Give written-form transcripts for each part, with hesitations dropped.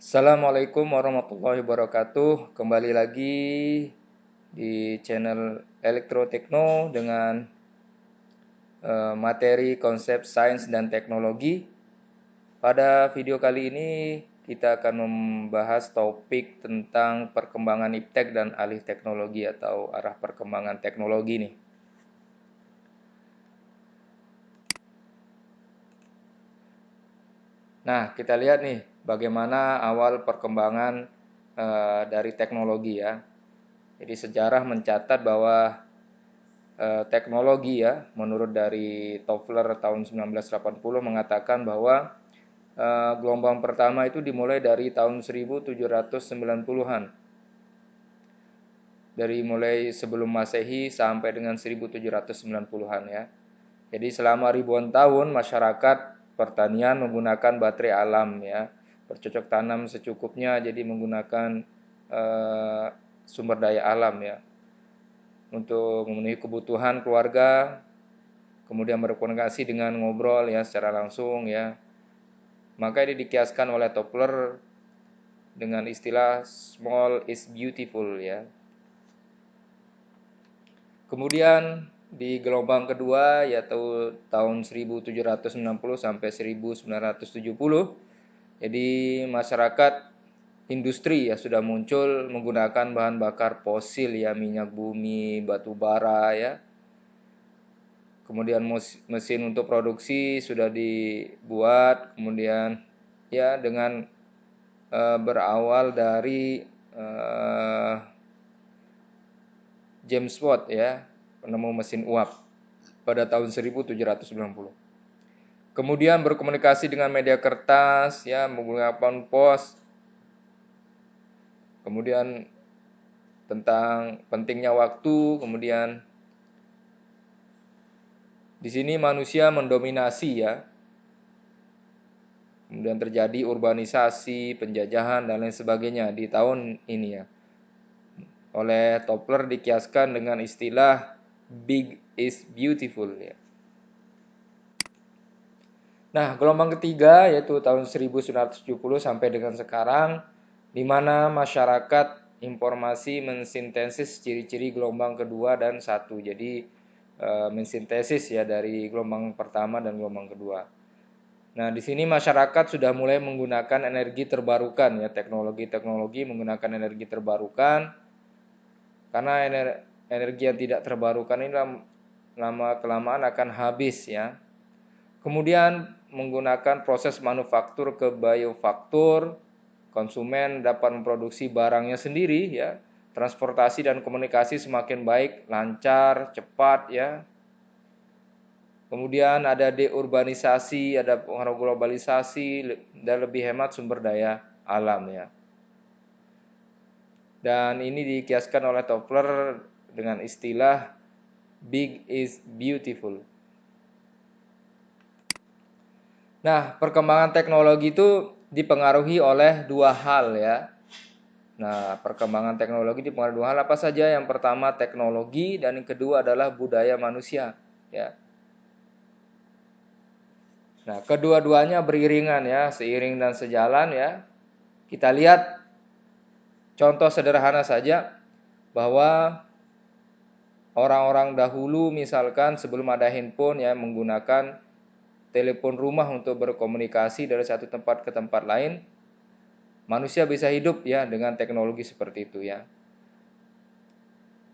Assalamualaikum warahmatullahi wabarakatuh. Kembali lagi di channel Elektrotekno dengan materi konsep sains dan teknologi. Pada video kali ini kita akan membahas topik tentang perkembangan iptek dan alih teknologi atau arah perkembangan teknologi nih. Nah, kita lihat nih bagaimana awal perkembangan dari teknologi ya. Jadi sejarah mencatat bahwa teknologi ya, menurut dari Toffler tahun 1980 mengatakan bahwa gelombang pertama itu dimulai dari tahun 1790-an. Dari mulai sebelum Masehi sampai dengan 1790-an ya. Jadi selama ribuan tahun masyarakat pertanian menggunakan baterai alam ya, bercocok tanam secukupnya, jadi menggunakan sumber daya alam ya untuk memenuhi kebutuhan keluarga, kemudian berkomunikasi dengan ngobrol ya secara langsung ya. Maka ini dikiaskan oleh Toffler dengan istilah small is beautiful ya. Kemudian di gelombang kedua yaitu tahun 1760 sampai 1970, jadi masyarakat industri ya sudah muncul menggunakan bahan bakar fosil ya, minyak bumi, batu bara ya. Kemudian mesin untuk produksi sudah dibuat, kemudian ya dengan berawal dari James Watt ya, penemu mesin uap pada tahun 1790. Kemudian berkomunikasi dengan media kertas ya, menggunakan pos. Kemudian tentang pentingnya waktu, kemudian di sini manusia mendominasi ya. Kemudian terjadi urbanisasi, penjajahan dan lain sebagainya di tahun ini ya. Oleh Toffler dikiaskan dengan istilah big is beautiful ya. Nah, gelombang ketiga yaitu tahun 1970 sampai dengan sekarang, di mana masyarakat informasi mensintesis ciri-ciri gelombang kedua dan satu. Jadi mensintesis ya dari gelombang pertama dan gelombang kedua. Nah, di sini masyarakat sudah mulai menggunakan energi terbarukan ya, teknologi-teknologi menggunakan energi terbarukan. Karena energi yang tidak terbarukan ini lama kelamaan akan habis ya. Kemudian menggunakan proses manufaktur ke biofaktur, konsumen dapat memproduksi barangnya sendiri ya. Transportasi dan komunikasi semakin baik, lancar, cepat ya. Kemudian ada deurbanisasi, ada pengaruh globalisasi dan lebih hemat sumber daya alam ya. Dan ini dikiaskan oleh Toffler dengan istilah big is beautiful. Nah, perkembangan teknologi itu dipengaruhi oleh dua hal ya. Nah, perkembangan teknologi dipengaruhi dua hal apa saja? Yang pertama teknologi dan yang kedua adalah budaya manusia ya. Nah, kedua-duanya beriringan ya, seiring dan sejalan ya. Kita lihat contoh sederhana saja bahwa orang-orang dahulu misalkan sebelum ada handphone ya menggunakan telepon rumah untuk berkomunikasi dari satu tempat ke tempat lain. Manusia bisa hidup ya dengan teknologi seperti itu ya.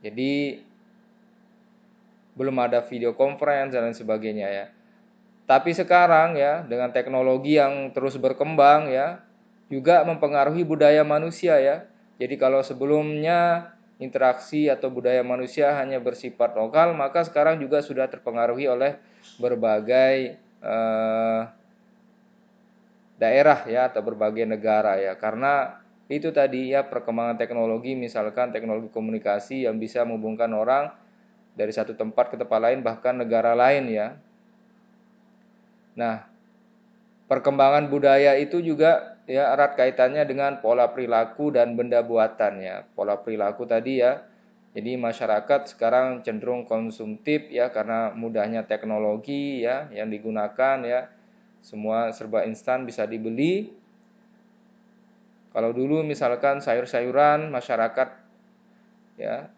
Jadi belum ada video conference dan lain sebagainya ya. Tapi sekarang ya dengan teknologi yang terus berkembang ya juga mempengaruhi budaya manusia ya. Jadi kalau sebelumnya interaksi atau budaya manusia hanya bersifat lokal, maka sekarang juga sudah terpengaruhi oleh berbagai daerah ya atau berbagai negara ya. Karena itu tadi ya perkembangan teknologi, misalkan teknologi komunikasi yang bisa menghubungkan orang dari satu tempat ke tempat lain bahkan negara lain ya. Nah, perkembangan budaya itu juga ya erat kaitannya dengan pola perilaku dan benda buatan ya. Pola perilaku tadi ya. Jadi masyarakat sekarang cenderung konsumtif ya karena mudahnya teknologi ya yang digunakan ya. Semua serba instan bisa dibeli. Kalau dulu misalkan sayur-sayuran masyarakat ya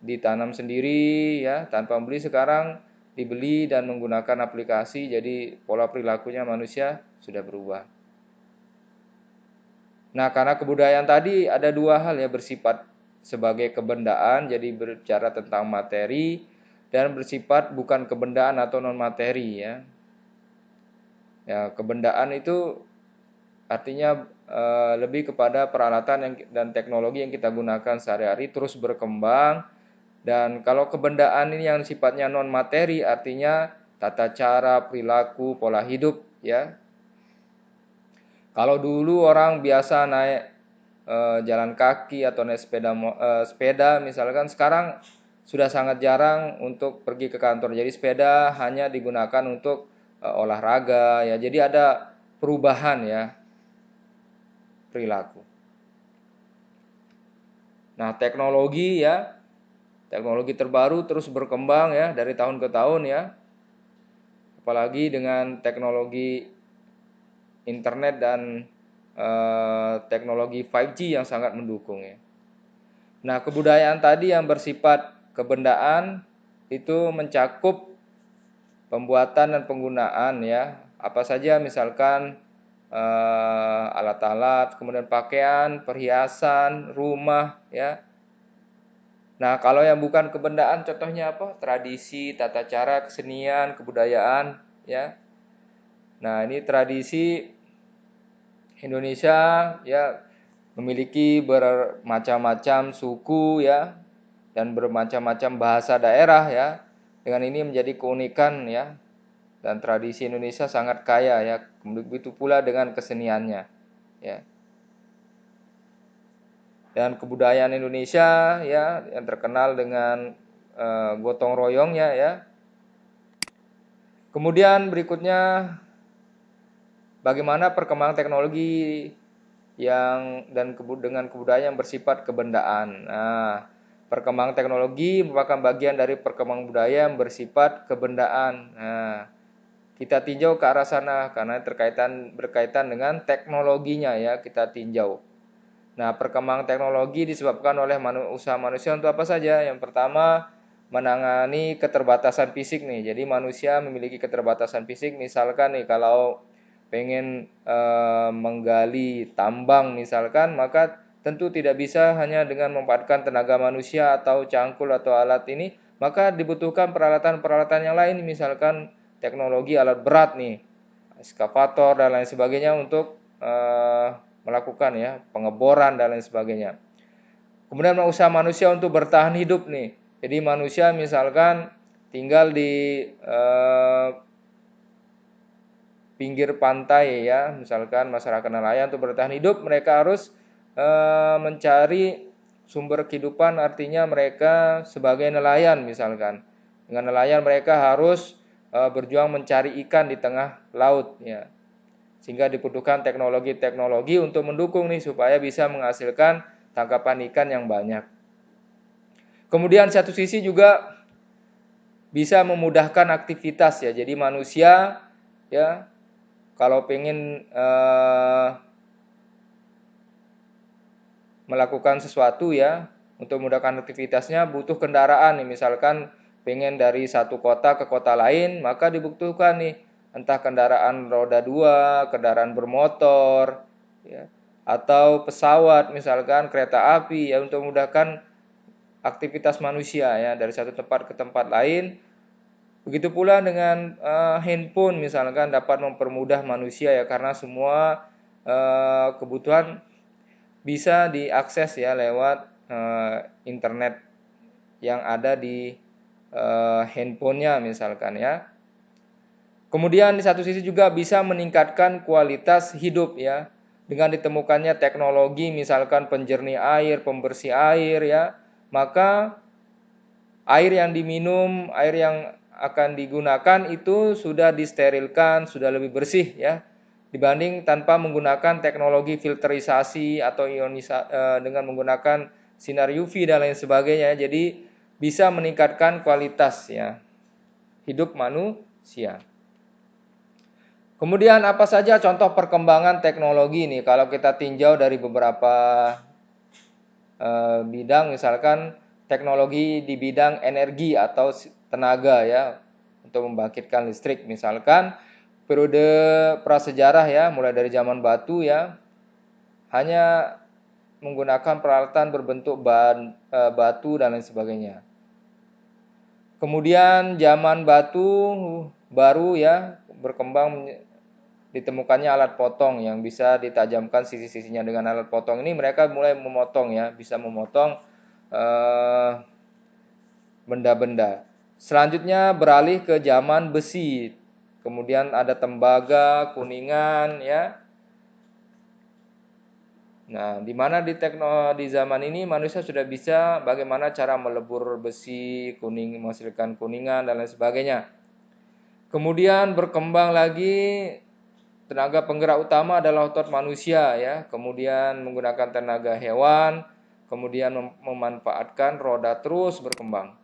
ditanam sendiri ya tanpa membeli, sekarang dibeli dan menggunakan aplikasi, jadi pola perilakunya manusia sudah berubah. Nah, karena kebudayaan tadi ada dua hal ya, bersifat sebagai kebendaan, jadi berbicara tentang materi, dan bersifat bukan kebendaan atau non materi ya. Ya, kebendaan itu artinya lebih kepada peralatan dan teknologi yang kita gunakan sehari-hari terus berkembang. Dan kalau kebendaan ini yang sifatnya non materi, artinya tata cara, perilaku, pola hidup ya. Kalau dulu orang biasa naik jalan kaki atau naik sepeda misalkan, sekarang sudah sangat jarang untuk pergi ke kantor. Jadi sepeda hanya digunakan untuk olahraga ya. Jadi ada perubahan ya perilaku. Nah, teknologi ya, teknologi terbaru terus berkembang ya dari tahun ke tahun ya. Apalagi dengan teknologi internet dan teknologi 5G yang sangat mendukung ya. Nah, kebudayaan tadi yang bersifat kebendaan itu mencakup pembuatan dan penggunaan ya. Apa saja misalkan alat-alat, kemudian pakaian, perhiasan, rumah ya. Nah, kalau yang bukan kebendaan contohnya apa? Tradisi, tata cara, kesenian, kebudayaan ya. Nah, ini tradisi Indonesia ya memiliki bermacam-macam suku ya dan bermacam-macam bahasa daerah ya. Dengan ini menjadi keunikan ya, dan tradisi Indonesia sangat kaya ya. Begitu pula dengan keseniannya ya. Dan kebudayaan Indonesia ya yang terkenal dengan gotong royongnya ya. Kemudian berikutnya bagaimana perkembangan teknologi dengan kebudayaan yang bersifat kebendaan. Nah, perkembangan teknologi merupakan bagian dari perkembangan budaya yang bersifat kebendaan. Nah, kita tinjau ke arah sana karena berkaitan dengan teknologinya ya, kita tinjau. Nah, perkembangan teknologi disebabkan oleh usaha manusia untuk apa saja? Yang pertama, menangani keterbatasan fisik nih. Jadi manusia memiliki keterbatasan fisik, misalkan nih kalau pengen menggali tambang misalkan, maka tentu tidak bisa hanya dengan memanfaatkan tenaga manusia atau cangkul atau alat ini, maka dibutuhkan peralatan-peralatan yang lain, misalkan teknologi alat berat nih, ekskavator dan lain sebagainya untuk melakukan ya pengeboran dan lain sebagainya. Kemudian usaha manusia untuk bertahan hidup nih. Jadi manusia misalkan tinggal di pinggir pantai ya, misalkan masyarakat nelayan, untuk bertahan hidup mereka harus mencari sumber kehidupan, artinya mereka sebagai nelayan misalkan. Dengan nelayan mereka harus berjuang mencari ikan di tengah laut ya. Sehingga dibutuhkan teknologi-teknologi untuk mendukung nih supaya bisa menghasilkan tangkapan ikan yang banyak. Kemudian satu sisi juga bisa memudahkan aktivitas ya. Jadi manusia ya kalau pengen melakukan sesuatu ya untuk memudahkan aktivitasnya butuh kendaraan nih, misalkan pengen dari satu kota ke kota lain, maka dibutuhkan nih entah kendaraan roda 2, kendaraan bermotor ya, atau pesawat misalkan kereta api ya untuk memudahkan aktivitas manusia ya dari satu tempat ke tempat lain. Begitu pula dengan handphone misalkan dapat mempermudah manusia ya, karena semua kebutuhan bisa diakses ya lewat internet yang ada di handphonenya misalkan ya. Kemudian di satu sisi juga bisa meningkatkan kualitas hidup ya, dengan ditemukannya teknologi misalkan penjernih air, pembersih air ya, maka air yang diminum, air yang akan digunakan itu sudah disterilkan, sudah lebih bersih ya, dibanding tanpa menggunakan teknologi filterisasi atau dengan menggunakan sinar UV dan lain sebagainya. Jadi bisa meningkatkan kualitas ya hidup manusia. Kemudian apa saja contoh perkembangan teknologi ini? Kalau kita tinjau dari beberapa bidang, misalkan teknologi di bidang energi atau tenaga ya, untuk membangkitkan listrik. Misalkan periode prasejarah ya, mulai dari zaman batu ya, hanya menggunakan peralatan berbentuk batu dan lain sebagainya. Kemudian zaman batu baru ya, berkembang, ditemukannya alat potong yang bisa ditajamkan sisi-sisinya. Dengan alat potong ini mereka mulai memotong ya, bisa memotong benda-benda. Selanjutnya beralih ke zaman besi. Kemudian ada tembaga, kuningan ya. Nah, di mana di zaman ini manusia sudah bisa bagaimana cara melebur besi, menghasilkan kuningan dan lain sebagainya. Kemudian berkembang lagi, tenaga penggerak utama adalah otot manusia ya. Kemudian menggunakan tenaga hewan, kemudian memanfaatkan roda terus berkembang.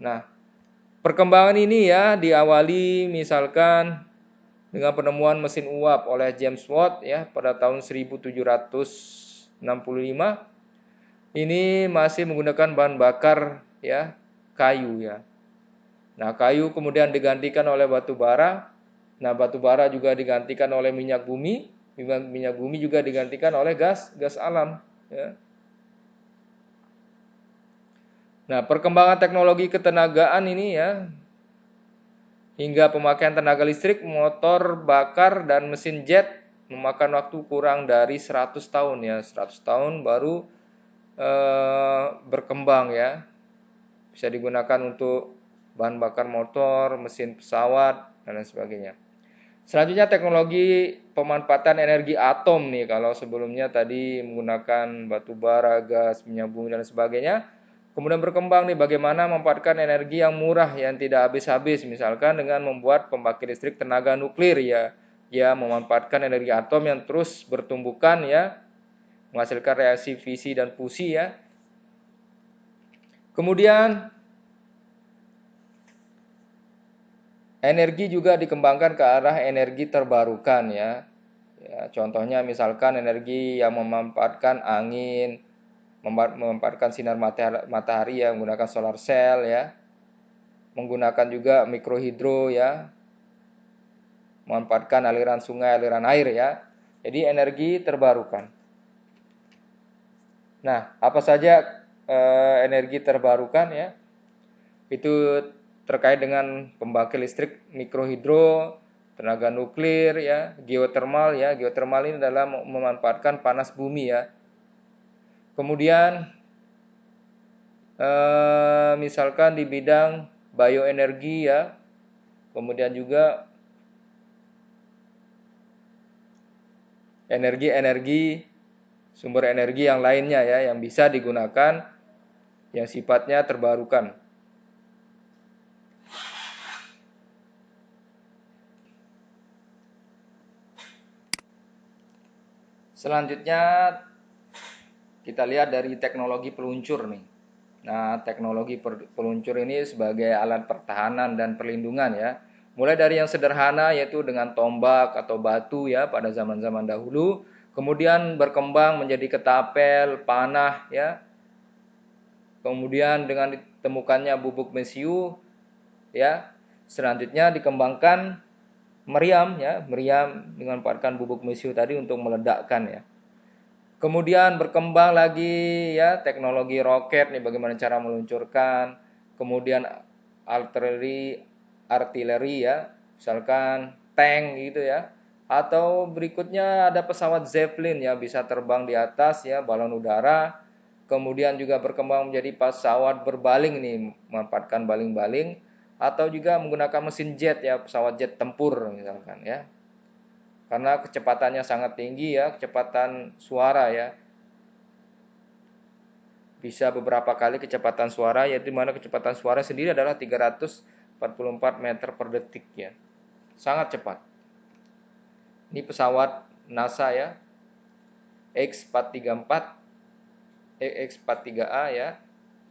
Nah, perkembangan ini ya diawali misalkan dengan penemuan mesin uap oleh James Watt ya pada tahun 1765. Ini masih menggunakan bahan bakar ya, kayu ya. Nah, kayu kemudian digantikan oleh batu bara. Nah, batu bara juga digantikan oleh minyak bumi. Minyak bumi juga digantikan oleh gas alam ya. Nah, perkembangan teknologi ketenagaan ini ya, hingga pemakaian tenaga listrik, motor bakar dan mesin jet memakan waktu kurang dari 100 tahun ya. 100 tahun baru berkembang ya. Bisa digunakan untuk bahan bakar motor, mesin pesawat dan lain sebagainya. Selanjutnya teknologi pemanfaatan energi atom nih. Kalau sebelumnya tadi menggunakan batu bara, gas, minyak bumi dan sebagainya, kemudian berkembang nih bagaimana memanfaatkan energi yang murah yang tidak habis-habis, misalkan dengan membuat pembangkit listrik tenaga nuklir ya. Ya, memanfaatkan energi atom yang terus bertumbukan ya, menghasilkan reaksi fisi dan fusi ya. Kemudian energi juga dikembangkan ke arah energi terbarukan ya. Ya, contohnya misalkan energi yang memanfaatkan angin, memanfaatkan sinar matahari ya, menggunakan solar cell ya. Menggunakan juga mikrohidro ya, memanfaatkan aliran sungai, aliran air ya. Jadi energi terbarukan. Nah, apa saja energi terbarukan ya? Itu terkait dengan pembangkit listrik mikrohidro, tenaga nuklir ya, geotermal ya. Geotermal ini adalah memanfaatkan panas bumi ya. Kemudian misalkan di bidang bioenergi ya. Kemudian juga energi-energi, sumber energi yang lainnya ya, yang bisa digunakan yang sifatnya terbarukan. Selanjutnya kita lihat dari teknologi peluncur nih. Nah, teknologi peluncur ini sebagai alat pertahanan dan perlindungan ya. Mulai dari yang sederhana yaitu dengan tombak atau batu ya pada zaman-zaman dahulu, kemudian berkembang menjadi ketapel, panah ya. Kemudian dengan ditemukannya bubuk mesiu ya, selanjutnya dikembangkan meriam ya, meriam dengan memanfaatkan bubuk mesiu tadi untuk meledakkan ya. Kemudian berkembang lagi ya teknologi roket nih, bagaimana cara meluncurkan. Kemudian artileri ya, misalkan tank gitu ya. Atau berikutnya ada pesawat Zeppelin ya, bisa terbang di atas ya, balon udara. Kemudian juga berkembang menjadi pesawat berbaling nih, memanfaatkan baling-baling. Atau juga menggunakan mesin jet ya, pesawat jet tempur misalkan ya. Karena kecepatannya sangat tinggi ya, kecepatan suara ya. Bisa beberapa kali kecepatan suara, yaitu mana kecepatan suara sendiri adalah 344 meter per detik ya. Sangat cepat. Ini pesawat NASA ya, X434, X43A ya.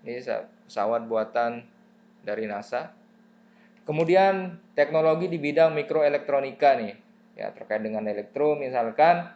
Ini pesawat buatan dari NASA. Kemudian teknologi di bidang mikroelektronika nih, ya terkait dengan elektro misalkan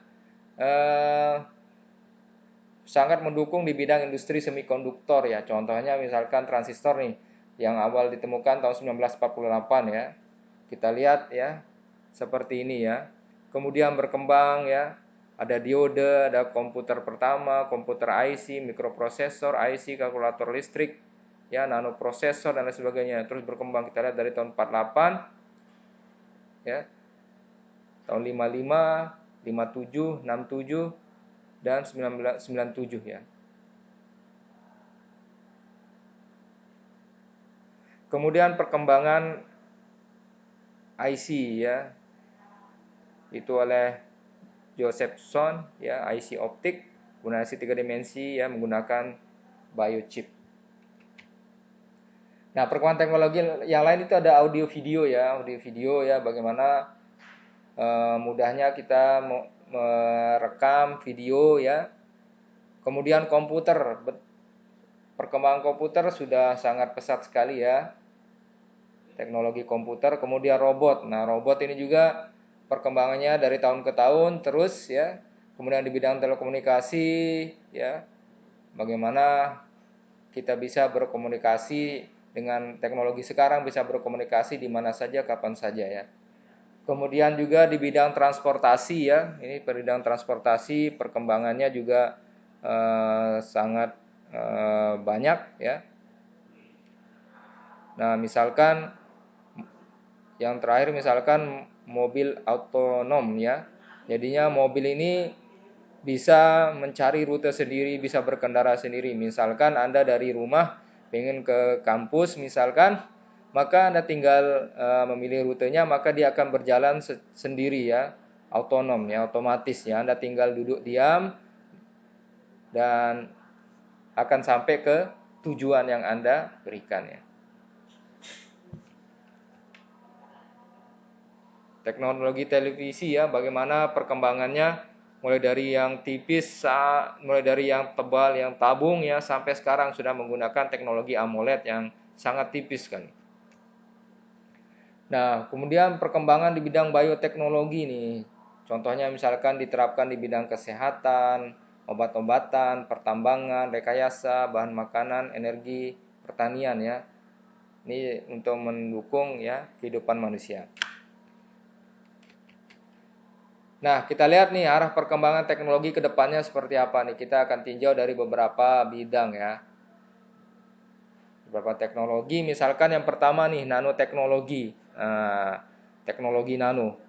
sangat mendukung di bidang industri semikonduktor ya. Contohnya misalkan transistor nih yang awal ditemukan tahun 1948 ya. Kita lihat ya seperti ini ya. Kemudian berkembang ya. Ada diode, ada komputer pertama, komputer IC, mikroprosesor, IC, kalkulator listrik, ya, nanoprosesor dan lain sebagainya. Terus berkembang kita lihat dari tahun 48 ya. Tahun 55, 57, 67 dan 1997 ya. Kemudian perkembangan IC ya, itu oleh Josephson ya, IC optik, menggunakan IC 3 dimensi ya, menggunakan biochip. Nah, perkembangan teknologi yang lain itu ada audio video ya, bagaimana mudahnya kita merekam video ya. Kemudian komputer, perkembangan komputer sudah sangat pesat sekali ya. Teknologi komputer, kemudian robot. Nah, robot ini juga perkembangannya dari tahun ke tahun terus ya. Kemudian di bidang telekomunikasi ya, bagaimana kita bisa berkomunikasi dengan teknologi sekarang, bisa berkomunikasi di mana saja, kapan saja ya. Kemudian juga di bidang transportasi ya, ini bidang transportasi perkembangannya juga sangat banyak ya. Nah, misalkan yang terakhir misalkan mobil otonom ya. Jadinya mobil ini bisa mencari rute sendiri, bisa berkendara sendiri. Misalkan Anda dari rumah pengen ke kampus misalkan, maka Anda tinggal memilih rutenya, maka dia akan berjalan sendiri ya, otonom ya, otomatis ya. Anda tinggal duduk diam dan akan sampai ke tujuan yang Anda berikan ya. Teknologi televisi ya, bagaimana perkembangannya mulai dari yang tipis, mulai dari yang tebal, yang tabung ya, sampai sekarang sudah menggunakan teknologi AMOLED yang sangat tipis kan. Nah, kemudian perkembangan di bidang bioteknologi nih. Contohnya misalkan diterapkan di bidang kesehatan, obat-obatan, pertambangan, rekayasa, bahan makanan, energi, pertanian ya. Ini untuk mendukung ya kehidupan manusia. Nah, kita lihat nih arah perkembangan teknologi ke depannya seperti apa nih. Kita akan tinjau dari beberapa bidang ya. Beberapa teknologi, misalkan yang pertama nih nanoteknologi. Teknologi nano.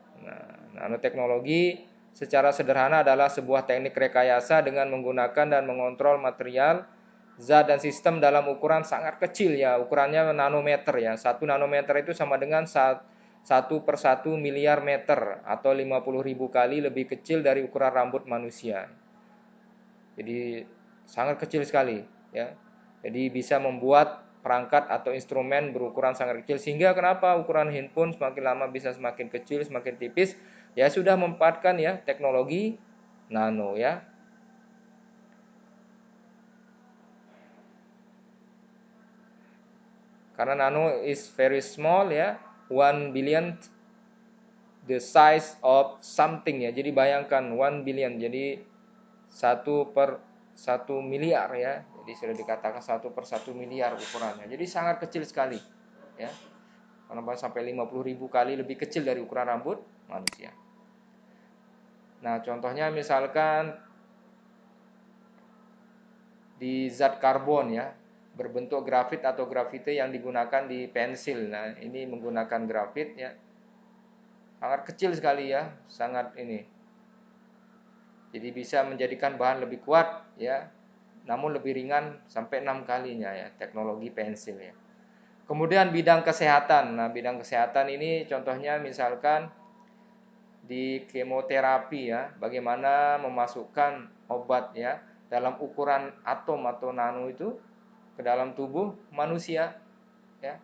Nanoteknologi secara sederhana adalah sebuah teknik rekayasa dengan menggunakan dan mengontrol material, zat dan sistem dalam ukuran sangat kecil ya. Ukurannya nanometer ya. 1 nanometer itu sama dengan 1/1 miliar meter atau 50.000 kali lebih kecil dari ukuran rambut manusia. Jadi sangat kecil sekali ya. Jadi bisa membuat perangkat atau instrumen berukuran sangat kecil, sehingga kenapa ukuran handphone semakin lama bisa semakin kecil, semakin tipis, ya sudah memanfaatkan ya teknologi nano ya. Karena nano is very small ya, 1 billion the size of something ya. Jadi bayangkan 1 billion, jadi 1/1 miliar ya. Jadi sudah dikatakan 1/1 miliar ukurannya. Jadi sangat kecil sekali ya. Karena sampai 50.000 kali lebih kecil dari ukuran rambut manusia. Nah, contohnya misalkan di zat karbon ya, berbentuk grafit atau grafite yang digunakan di pensil. Nah, ini menggunakan grafit ya. Sangat kecil sekali ya, sangat ini. Jadi bisa menjadikan bahan lebih kuat ya, namun lebih ringan sampai 6 kalinya ya, teknologi pensil ya. Kemudian bidang kesehatan. Nah, bidang kesehatan ini contohnya misalkan di kemoterapi ya, bagaimana memasukkan obat ya dalam ukuran atom atau nano itu ke dalam tubuh manusia ya.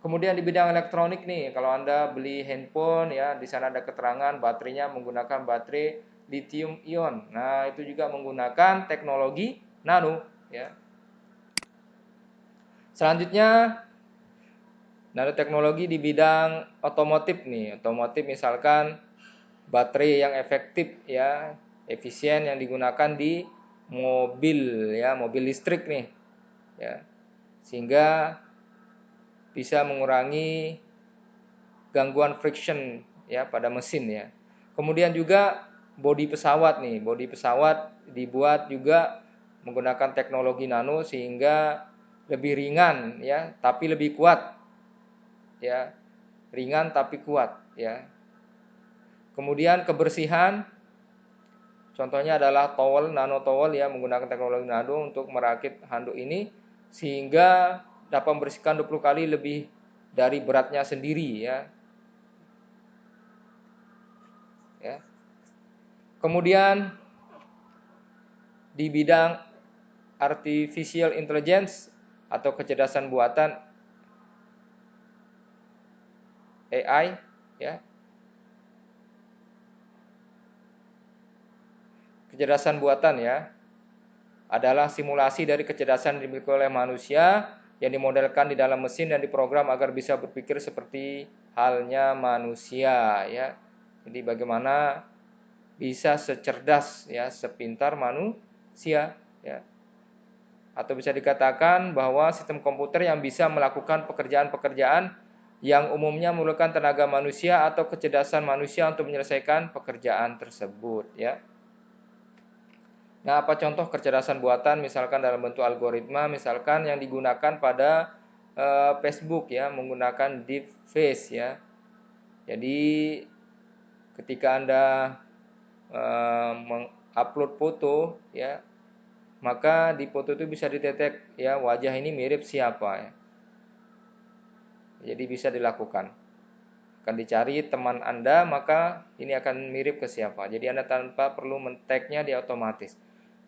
Kemudian di bidang elektronik nih, kalau Anda beli handphone ya, di sana ada keterangan baterainya menggunakan baterai lithium ion. Nah, itu juga menggunakan teknologi nano ya. Selanjutnya Nanoteknologi di bidang otomotif nih. Otomotif misalkan baterai yang efektif ya, efisien yang digunakan di mobil ya, mobil listrik nih. Ya. Sehingga bisa mengurangi gangguan friction ya pada mesin ya. Kemudian juga bodi pesawat nih, bodi pesawat dibuat juga menggunakan teknologi nano sehingga lebih ringan ya, tapi lebih kuat ya. Ringan tapi kuat ya. Kemudian kebersihan, contohnya adalah towel, nano towel ya, menggunakan teknologi nano untuk merakit handuk ini sehingga dapat membersihkan 20 kali lebih dari beratnya sendiri ya. Ya. Kemudian di bidang artificial intelligence atau kecerdasan buatan AI ya. Kecerdasan buatan ya adalah simulasi dari kecerdasan yang dimiliki oleh manusia yang dimodelkan di dalam mesin dan diprogram agar bisa berpikir seperti halnya manusia ya. Jadi bagaimana bisa secerdas ya, sepintar manusia ya. Atau bisa dikatakan bahwa sistem komputer yang bisa melakukan pekerjaan-pekerjaan yang umumnya memerlukan tenaga manusia atau kecerdasan manusia untuk menyelesaikan pekerjaan tersebut ya. Nah, apa contoh kecerdasan buatan misalkan dalam bentuk algoritma misalkan yang digunakan pada Facebook ya, menggunakan deep face ya. Jadi ketika Anda mengupload foto ya, maka di foto itu bisa didetek ya wajah ini mirip siapa ya. Jadi bisa dilakukan. Akan dicari teman Anda, maka ini akan mirip ke siapa. Jadi Anda tanpa perlu men-tag-nya dia otomatis.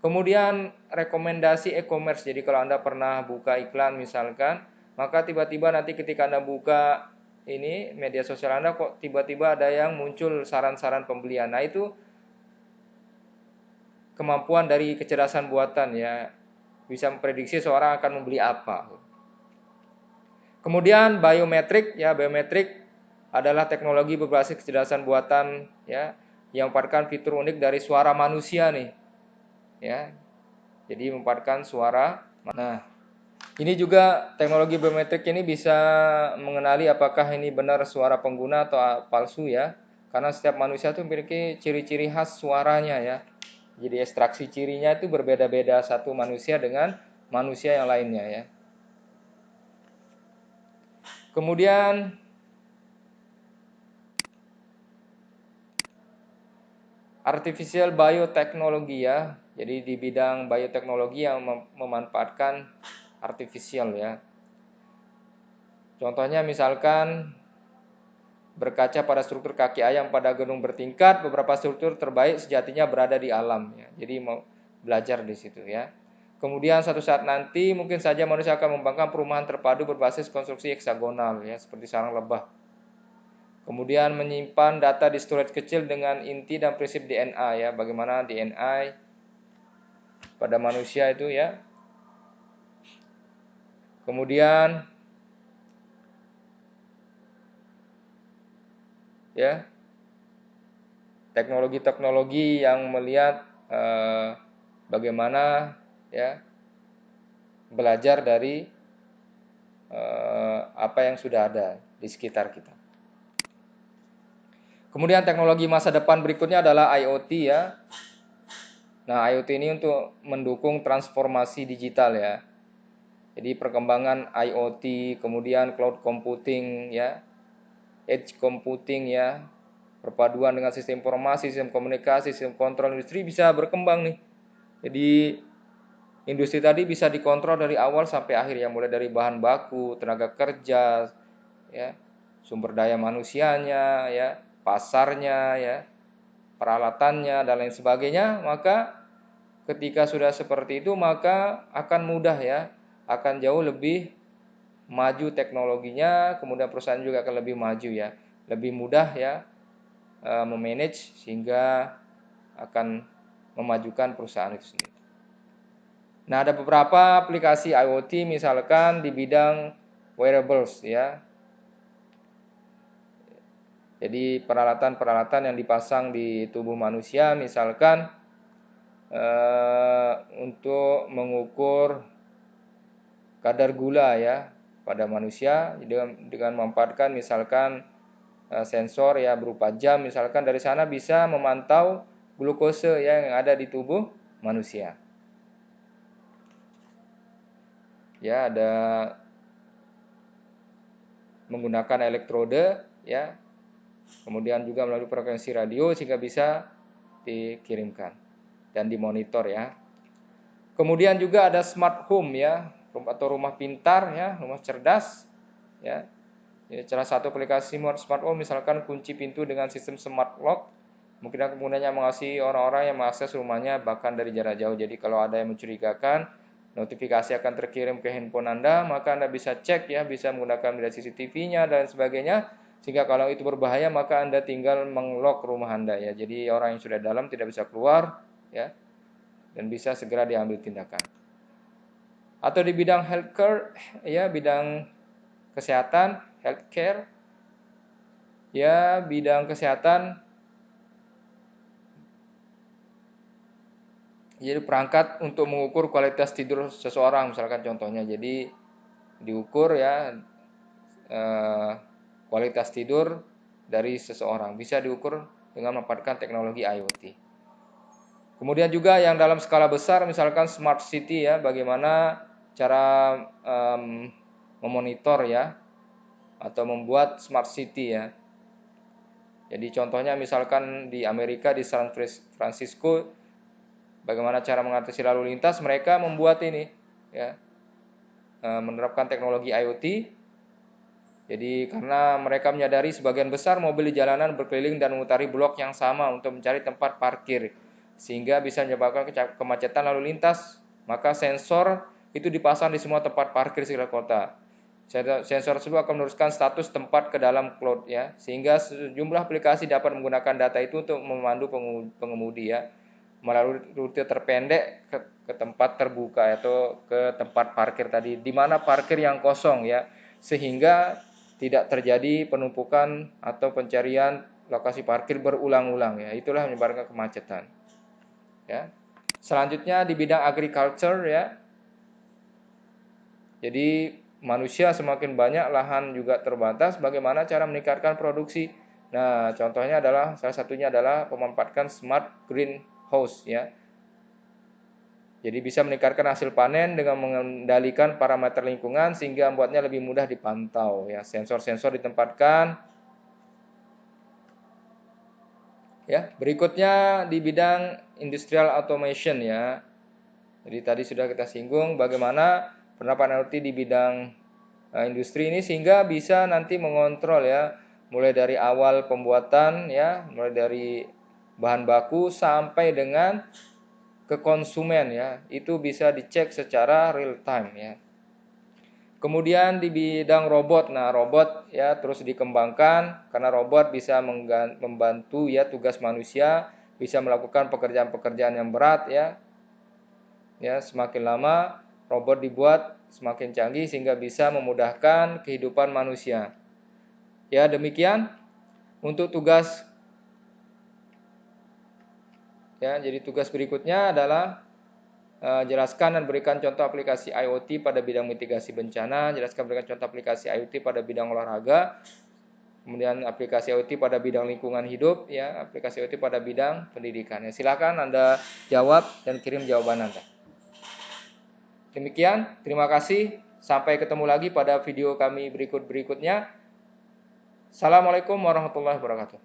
Kemudian rekomendasi e-commerce. Jadi kalau Anda pernah buka iklan misalkan, maka tiba-tiba nanti ketika Anda buka ini media sosial Anda kok tiba-tiba ada yang muncul saran-saran pembelian. Nah, itu kemampuan dari kecerdasan buatan ya. Bisa memprediksi seorang akan membeli apa. Kemudian biometrik ya, biometrik adalah teknologi berbasis kecerdasan buatan ya yang memanfaatkan fitur unik dari suara manusia nih. Ya. Jadi memanfaatkan suara. Nah, ini juga teknologi biometrik ini bisa mengenali apakah ini benar suara pengguna atau palsu ya. Karena setiap manusia itu memiliki ciri-ciri khas suaranya ya. Jadi ekstraksi cirinya itu berbeda-beda satu manusia dengan manusia yang lainnya ya. Kemudian artificial bioteknologi ya. Jadi di bidang bioteknologi yang memanfaatkan artificial ya. Contohnya misalkan berkaca pada struktur kaki ayam pada gunung bertingkat, beberapa struktur terbaik sejatinya berada di alam ya. Jadi mau belajar di situ ya. Kemudian suatu saat nanti mungkin saja manusia akan mengembangkan perumahan terpadu berbasis konstruksi heksagonal ya, seperti sarang lebah. Kemudian menyimpan data di storage kecil dengan inti dan prinsip DNA ya, bagaimana DNA pada manusia itu ya. Kemudian ya, teknologi-teknologi yang melihat bagaimana ya belajar dari apa yang sudah ada di sekitar kita. Kemudian teknologi masa depan berikutnya adalah IoT ya. Nah, IoT ini untuk mendukung transformasi digital ya. Jadi perkembangan IoT, kemudian cloud computing ya, edge computing ya, perpaduan dengan sistem informasi, sistem komunikasi, sistem kontrol industri bisa berkembang nih. Jadi industri tadi bisa dikontrol dari awal sampai akhir ya, mulai dari bahan baku, tenaga kerja, ya, sumber daya manusianya, ya, pasarnya, ya, peralatannya dan lain sebagainya. Maka ketika sudah seperti itu maka akan mudah ya, akan jauh lebih maju teknologinya, kemudian perusahaan juga akan lebih maju ya, lebih mudah ya memanage sehingga akan memajukan perusahaan itu sendiri. Nah, ada beberapa aplikasi IoT misalkan di bidang wearables ya. Jadi peralatan-peralatan yang dipasang di tubuh manusia, misalkan untuk mengukur kadar gula ya pada manusia dengan memanfaatkan misalkan sensor ya berupa jam, misalkan dari sana bisa memantau glukose ya yang ada di tubuh manusia. Ya, ada menggunakan elektrode ya. Kemudian juga melalui frekuensi radio sehingga bisa dikirimkan dan dimonitor ya. Kemudian juga ada smart home ya, atau rumah pintar ya, rumah cerdas ya. Jadi salah satu aplikasi smart home misalkan kunci pintu dengan sistem smart lock. Mungkin penggunanya mengasihi orang-orang yang mengakses rumahnya bahkan dari jarak jauh. Jadi kalau ada yang mencurigakan, notifikasi akan terkirim ke handphone Anda, maka Anda bisa cek ya, bisa menggunakan dari CCTV-nya dan sebagainya. Sehingga kalau itu berbahaya maka Anda tinggal meng-lock rumah Anda ya. Jadi orang yang sudah dalam tidak bisa keluar ya, dan bisa segera diambil tindakan. Atau di bidang healthcare ya, bidang kesehatan, healthcare ya, bidang kesehatan. Jadi perangkat untuk mengukur kualitas tidur seseorang misalkan contohnya. Jadi diukur ya kualitas tidur dari seseorang bisa diukur dengan memanfaatkan teknologi IoT. Kemudian juga yang dalam skala besar misalkan smart city ya, bagaimana cara memonitor ya atau membuat smart city ya. Jadi contohnya misalkan di Amerika di San Francisco, bagaimana cara mengatasi lalu lintas, mereka membuat ini ya, menerapkan teknologi IoT. Jadi karena mereka menyadari sebagian besar mobil di jalanan berkeliling dan memutari blok yang sama untuk mencari tempat parkir, sehingga bisa menyebabkan kemacetan lalu lintas, maka sensor itu dipasang di semua tempat parkir sekitar kota. Sensor tersebut akan meneruskan status tempat ke dalam cloud ya, sehingga sejumlah aplikasi dapat menggunakan data itu untuk memandu pengemudi ya, melalui rute terpendek ke tempat terbuka atau ke tempat parkir tadi, di mana parkir yang kosong ya, sehingga tidak terjadi penumpukan atau pencarian lokasi parkir berulang-ulang ya. Itulah yang menyebabkan kemacetan. Ya. Selanjutnya di bidang agriculture ya. Jadi manusia semakin banyak, lahan juga terbatas, bagaimana cara meningkatkan produksi? Nah, contohnya adalah salah satunya adalah memanfaatkan smart greenhouse ya. Jadi bisa meningkatkan hasil panen dengan mengendalikan parameter lingkungan sehingga membuatnya lebih mudah dipantau ya. Sensor-sensor ditempatkan. Ya, berikutnya di bidang industrial automation ya. Jadi tadi sudah kita singgung bagaimana penerapan IoT di bidang industri ini sehingga bisa nanti mengontrol ya, mulai dari awal pembuatan ya, mulai dari bahan baku sampai dengan ke konsumen ya, itu bisa dicek secara real time ya. Kemudian di bidang robot, nah robot ya terus dikembangkan karena robot bisa membantu ya tugas manusia, bisa melakukan pekerjaan-pekerjaan yang berat ya. Ya, semakin lama robot dibuat semakin canggih sehingga bisa memudahkan kehidupan manusia. Ya, demikian untuk tugas. Ya, jadi tugas berikutnya adalah jelaskan dan berikan contoh aplikasi IoT pada bidang mitigasi bencana, jelaskan berikan contoh aplikasi IoT pada bidang olahraga, kemudian aplikasi IoT pada bidang lingkungan hidup, ya, aplikasi IoT pada bidang pendidikan. Ya, silakan Anda jawab dan kirim jawaban Anda. Demikian, terima kasih. Sampai ketemu lagi pada video kami berikutnya. Assalamualaikum warahmatullahi wabarakatuh.